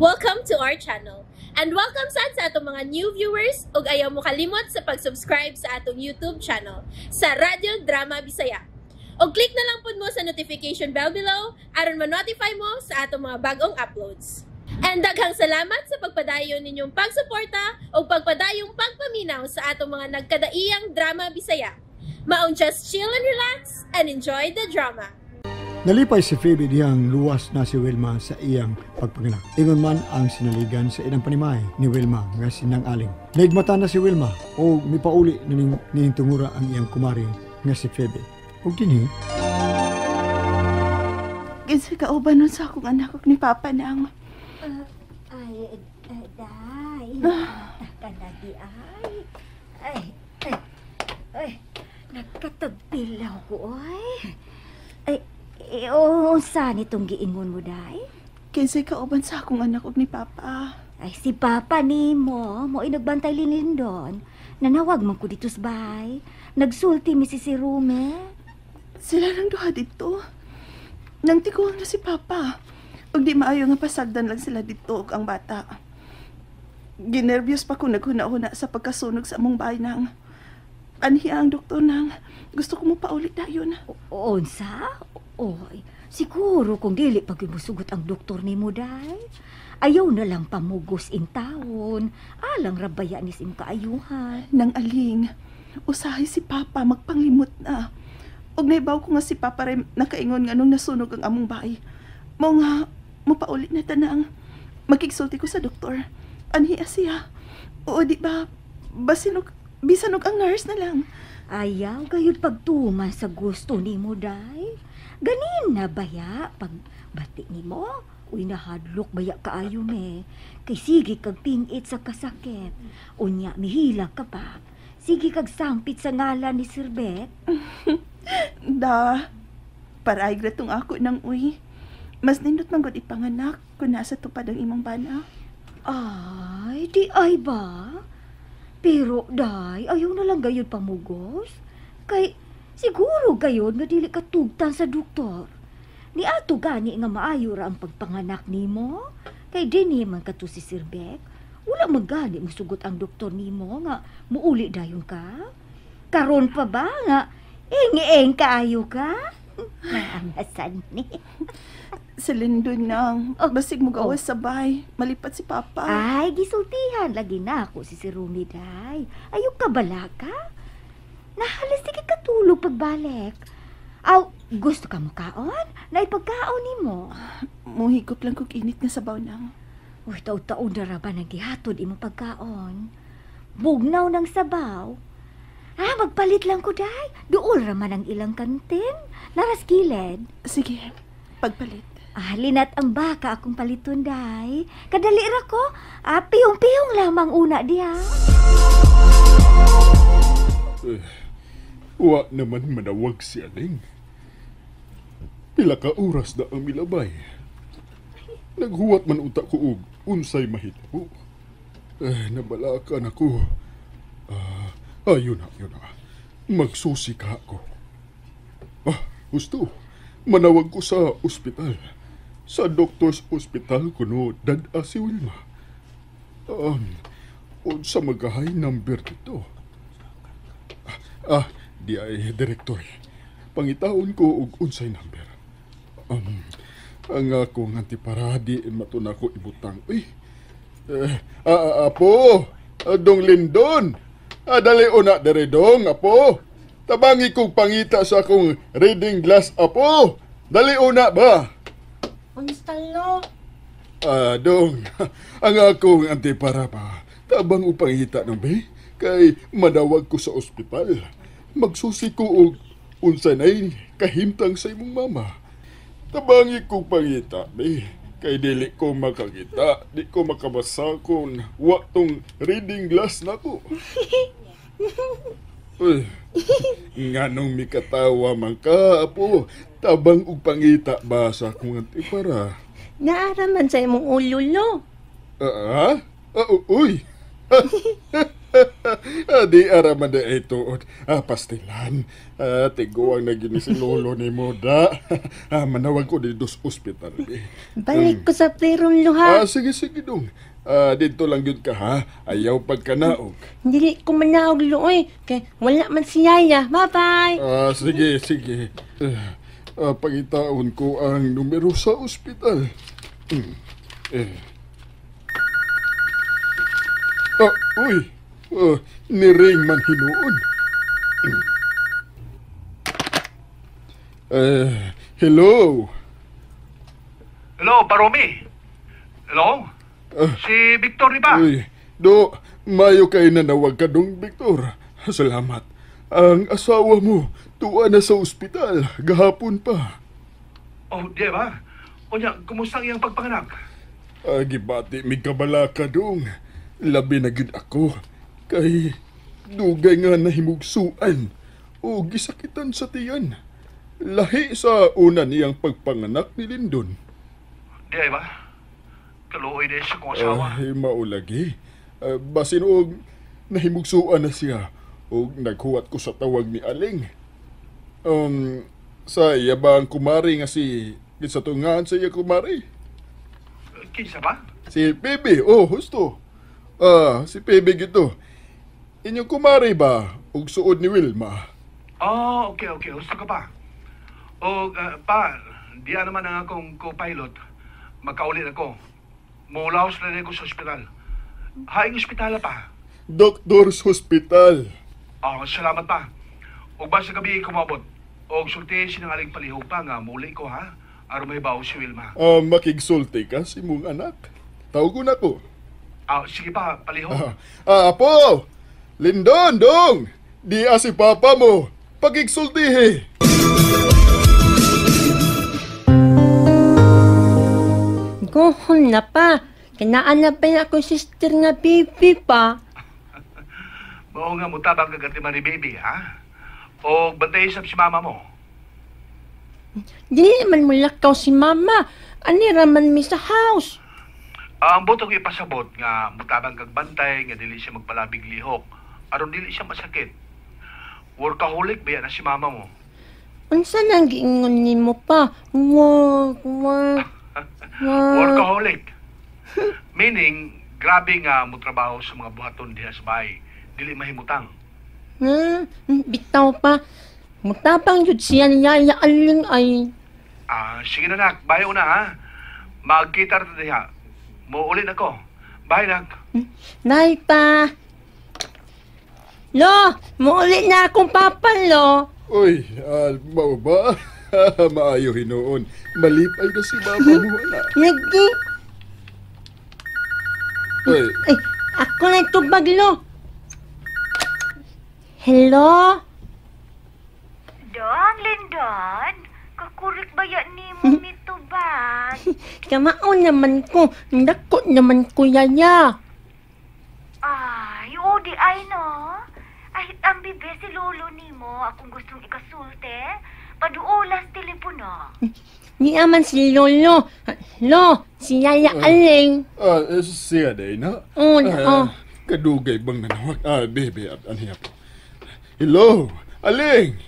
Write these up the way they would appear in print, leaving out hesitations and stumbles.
Welcome to our channel. And welcome sa atong mga new viewers ug ayaw mo kalimot sa pag-subscribe sa atong YouTube channel sa Radyo Drama Bisaya. O click na lang pud mo sa notification bell below aron ma-notify mo sa atong mga bagong uploads. And daghang salamat sa pagpadayon ninyong pagsuporta o pagpadayong pagpaminaw sa atong mga nagkadaiyang Drama Bisaya. Maun just chill and relax and enjoy the drama. Nalipay si Phoebe diyang luwas na si Wilma sa iyang pagpanganak. Ingon man ang sinaligan sa ilang panimay ni Wilma nga sinang aling. Naigmata na si Wilma o mipauli na ning tungura ang iyang kumari nga si Phoebe. O dinhi. Kinsa kauban nun sa akong anak ni Papa nang. Day. Nakalagi ay. Nagkatagpilaw ko ay. Saan itong giingon mo, day? Kinsa kauban sa akong anak ni Papa. Ay, si Papa ni mo inagbantay linindon. Nanawag man ko dito sa bahay. Nagsulti mi si Rume. Sila nang duha dito. Nang tiguang na si Papa. Ug di maayo nga pasagdan lang sila dito ug ang bata. Ginervyos pa ko naghuna-huna sa pagkasunog sa among bahay nang. Anhiya ang doktor nang. Gusto ko mo paulit dayon. Unsa? Oy, siguro kung dili pag imusugot ang doktor ni mo, day. Ayaw na lang pamugos in taon. Alang rabaya ni sim kaayuhan. Nang aling, usahay si Papa magpanglimot na. Og naibaw ko nga si Papa rin nakaingon nga nung nasunog ang among bahay. Mo nga, mupaulit na tanang. Magkigsulti ko sa doktor. Anhiya siya. Oo, di ba? Bisanog ang nurse na lang. Ayaw gayud pagtuman sa gusto ni mo, day. Ganin na baya pag bati ni mo. Uy, nahadlok baya kaayo me. Kay sige kag pingit sa kasakit. Unya, mihila ka pa. Sige kag sampit sa ngalan ni Sir Bet. Da, paraig ratong ako nang uy. Mas nindot man gud ipanganak kung nasa tupad ang imong bana. Ay, di ay ba? Pero, day, ayaw na lang gayod pamugos. Kay, siguro gayod nga dili katugtan sa doktor. Ni ato gani nga maayo ra ang pagpanganak nimo. Kay dinhi man kato si Sir Beck. Wala magani musugot ang doktor nimo nga muuli dayon ka. Karon pa ba nga eng kaayo ka? Naangasan ni. Sa lindon nang, basig mo gawas sa bay. Malipat si Papa. Ay, gisultihan lagi na ako si Rumi, day. Ayaw ka bala ka? Nahalas sige katulog pagbalik. Aw, gusto ka mo kaon? Naipagkaon ni mo. Muhigop lang kong init nga sabaw nang. Uy, taon-taon na ra ba nagihatod imo pagkaon? Bugnaw ng sabaw. Magpalit lang ko, day. Duol raman ang ilang kantin. Laras gilid. Sige, pagpalit. Linat ang baka akong paliton, day. Kadali ra ko. Piyong-piyong lamang una diha. Wa naman manawag si Aling. Pila ka oras na ang milabay. Naghuwat man unta ko og unsay mahitabo. Nabalakan ako. Yun na. Magsusi ka ako. Gusto. Manawag ko sa ospital. Sa doktor's ospital kuno dad-a si Wilma. Sa magahay number dito. Di ay direktor. Pangitaon ko og unsay number. Ang akong antiparadi matuna ko ibutang. Apo, Dong Lindon. Dali una dere dong, apo. Tabangi kong pangita sa akong reading glass, apo. Dali una ba? Unstalo. Dong, ang akong antipara pa. Tabang upangita ng be, kay madawag ko sa ospital. Magsusi ko og unsa nay kahimtang sa imong mama. Tabangi kong pangita, be. Kay dili ko makakita, di ko makabasa kung wa tong reading glass na ko. Nganong mikatawa man ka, apo. Tabang og pangita ba sa akong antipara? Naaraman sa imong ulo, no? Uy! Di araman na ito. Pastilan. Tiguang na gini si lolo ni mo da. Manawag ko dito sa ospital. Balik ko sa playroom lo ha. Sige dong. Dito lang yun ka ha. Ayaw pagkanaog. Dili ko manaog lo kay wala man si Yaya. Bye-bye. Sige. Pangitaon ko ang numero sa ospital. Uy. Niring man hinuon. Hello. Hello, Paromi. Hello? Si Victor ni ba? Uy, mayo kay nanawag ka dong, Victor. Salamat. Ang asawa mo, tuwa na sa ospital, gahapon pa. Oh, di ba? O niya, kumusta ang iyang pagpanganak? Gibati, may kabala ka dong. Labi na gid ako. Kay dugay nga nahimugsuan o gisakitan sa tiyan. Lahi sa una niyang pagpanganak ni Lindon. Di ba? Kaluoy din siya kong asawa. Maulagi. Basin og nahimugsuan na siya o naghuwat ko sa tawag ni Aling. Sa iya ba ang kumari nga si gisatungaan sa iya kumari? Kinsa ba? Si Bebe, husto. Si Bebe gito. Inyong kumari ba og suod ni Wilma? Okay. Gusto ka pa. O, pa, di naman ang akong co-pilot. Magkaulit ako. Mulaos na rin ko sa ospital. Haing ospital pa. Doctor's Hospital. Salamat pa. O ba sa gabi kumabot? O sulti sinangaling palihog pa nga muli ko ha? Aron may bawo si Wilma. Makigsulti ka si mong anak. Tawgon ako. Sige pa, palihog. Apo! Lindon, dong! Di si papa mo. Pagigsultihi. Gohon na pa. Kinaan na pa yung ako sister nga baby pa. Oo nga, mutabang kagatima ni baby, ha? O bantay sa si mama mo. Di naman mo lakaw si mama. Ani raman mi sa house. Ang butong ipasabot nga mutabang kagbantay nga dili siya magpalabig lihok. Aron dili siya masakit. Workaholic ba yan na si mama mo? Unsa nang giingon nimo pa? Workaholic. Meaning, grabe nga mo trabaho sa mga buhaton diha sa bahay. Dili mahimutang. Bitaw pa. Mutabang yun siya niya Aling ay. Sige na nak, bayo na ha. Magkita rin diha. Muulit ako. Bye nak. Nay pa. Lo, muulit na akong papa, lo. Uy, mau ba? Maayo hinoon. Malipay na si mama mo, anak. Lagi. Uy, Ay, ako na itubag, lo. Hello? Dong, Lindon, kakurik ba yan ni mo nito ba? Kamaon naman ko. Dako naman ko, yaya. Ay, di ay no. Ay, ang bibe si lolo ni mo, akong gustong ikasulte. Paduolas telepono. Di aman si Lolo. Lo, si Yaya Aling. siya day na. Kadugay bang nanawag? Baby, aniya po. Hello, Aling.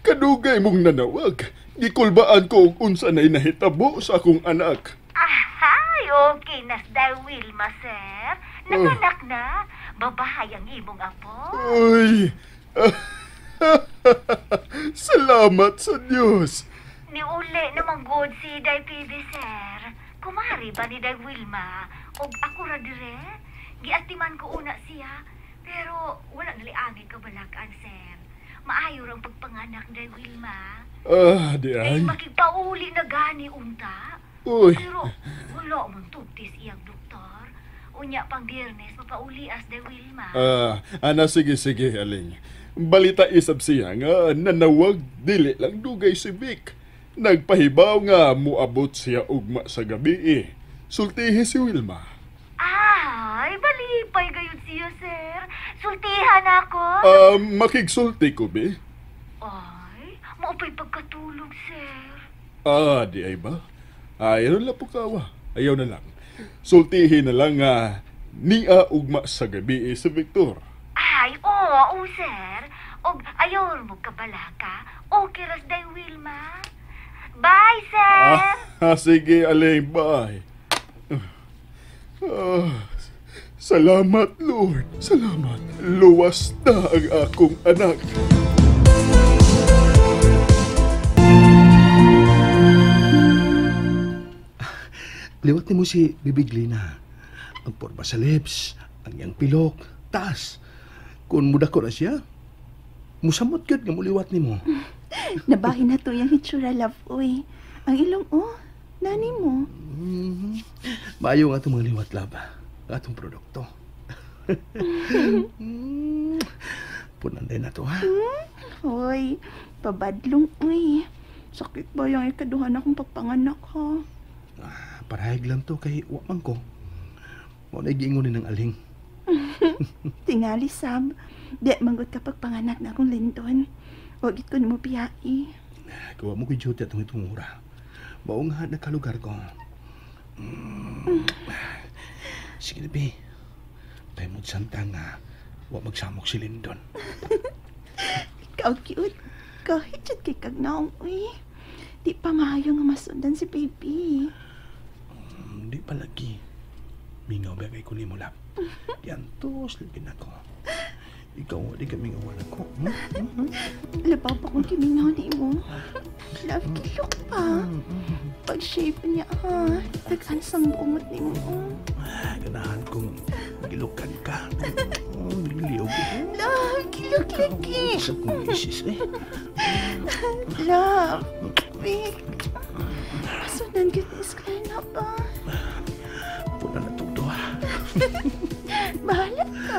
Kadugay mong nanawag. Gikulbaan ko kung unsa na'y nahitabo sa akong anak. Ahay, okay na dahil Wilma, sir. Nanganak na. Babahay ang imong apo. Uy! Salamat sa Diyos! Niuli namang good si Day PB, sir. Kumari ba ni Day Wilma? O ako ra dire? Giatiman ko una siya. Pero wala naliagi kabalakan, sir. Maayo rang pagpanganak Day Wilma. Di Ay ay. makigpauli na gani unta. Uy! Pero wala mong tugtis iyang doktor. Unya pang Biyernes mapaulias Day Wilma. Sige, Aling. Balita isab siya nga nanawag dili lang dugay si Vic. Nagpahibaw nga muabot siya ugma sa gabi. Sultihi si Wilma. Ay, balipay gayud siya, sir. Sultihan ako. Makigsulti ko, be? Ay, maupay pagkatulog, sir. Di ay ba? Ayaw na po kawa. Ayaw na lang. Sultihin na lang nga Nia ugma sa gabi sa Victor. Ay, oo, sir. Og ayaw mo kabalaka. Okay ras day, Wilma. Bye, sir. Sige, aling, bye. Salamat, Lord. Salamat. Luwas na ang akong anak. Liwat ni mo si Bibiglina. Ang porma sa lips, ang iyang pilok, taas. Kung muda ko na siya, musamot yun nga muliwat ni mo. Nabahin na to yung hitsura, love, uy. Ang ilong, nani mo. Maayo nga itong mga liwat laba. Atong produkto. Punanday na to, ha? Hoy, pabadlong, uy. Sakit ba yung ikaduhan akong pagpanganak, ha? Parahig lang to kay wamang ko. Mo na giingunin ng aling. Tingali, Sab. Di manggot ka pagpanganak na akong lindon. Huwag ko ni mo piyai. Gawa mo kay duty atong itong mura. Maong nga nagkalugar ko. Sige na, be. Tayo mo't santa nga. Huwag magsamok si Lindon. Ikaw cute. Kahit dyan kay kagnaong, uy. Di pa maayo nga masundan si baby. Di pa lagi. Mingaw ba kay kunin mo lap? Diantos, lagin ako. Ikaw, di kami ngawan ako. Labaw pa kung kiminaw ni mo. Love, kilok pa. Pag-shape niya, nag-ansang buungot ni mo. Ganahan kong gilukan ka. Liog. Love, kilok lagi. Sa kong isis, eh. Love, wait. Masundan kita isklena ba? Puna na tuto, ha? Bahala ka.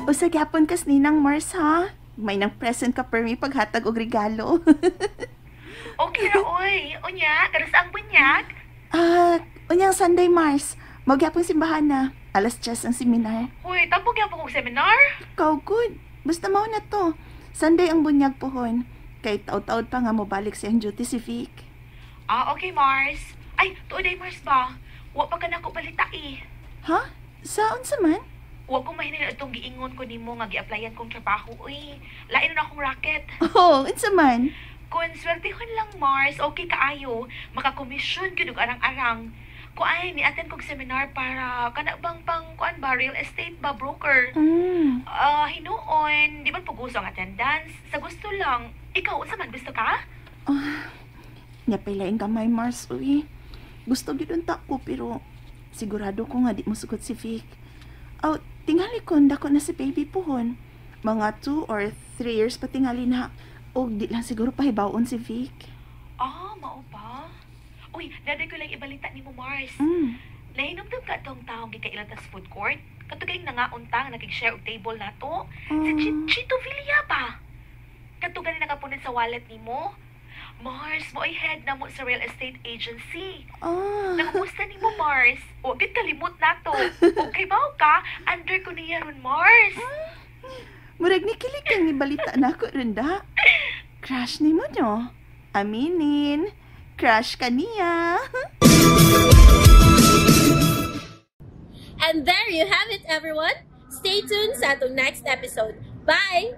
O sa gyapon kas ninang Mars, ha? May nang present ka per mi paghatag og regalo. Okay ra, oy. Unya, karas ang bunyag. Unyang Sunday, Mars. Magyapon simbahan na. Alas 10 ang seminar. Uy, tapos yan po kong seminar. Ikaw, good. Basta mao na to. Sunday ang bunyag pohon. Kay taud-taud pa nga mo balik siyang duty si Vic. Okay, Mars. Ay, tuoday, Mars ba? Wa pa ka na ko balita, eh. Ha? Saon sa man? Wa ko mahinil itong giingon ko nimo nga gi-applyan kong trabaho, uy. Lain na akong racket. Oo, unsa man? Kung swertehon lang, Mars, okay kaayo. Makakomisyon gyud og arang-arang. Kuan ni attend kog seminar para kana bang kuan ba real estate ba broker. Hinuon, di ba puguso ang attendance? Sa gusto lang. Ikaw unsa man gusto ka? Napailaing kamay, Mars, uy. Gusto gyud unta ko pero sigurado ko nga di mo sugot si Vic. Tingali ko dako na si baby pohon. Mga 2 or 3 years pa tingali na. O di lang siguro pahibawon si Vic. Mao ba? Uy, daday ko lang ibalita ni mo, Mars. Nahinumdum ka tong taong gikailan sa food court. Katugay nga nga untang nagig-share og table na to. Si Chito Villa ba? Katugay na nakapunit sa wallet ni mo. Mars, mo ay head na mo sa real estate agency. Nakumusta ni mo, Mars? Huwag kalimot na to. Okay ba ka? Under ko niya ron, Mars. Murag ni kilig kang ibalita na ako rin da. Crush ni mo, no? Aminin. Crush ka niya. And there you have it, everyone. Stay tuned sa atong next episode. Bye!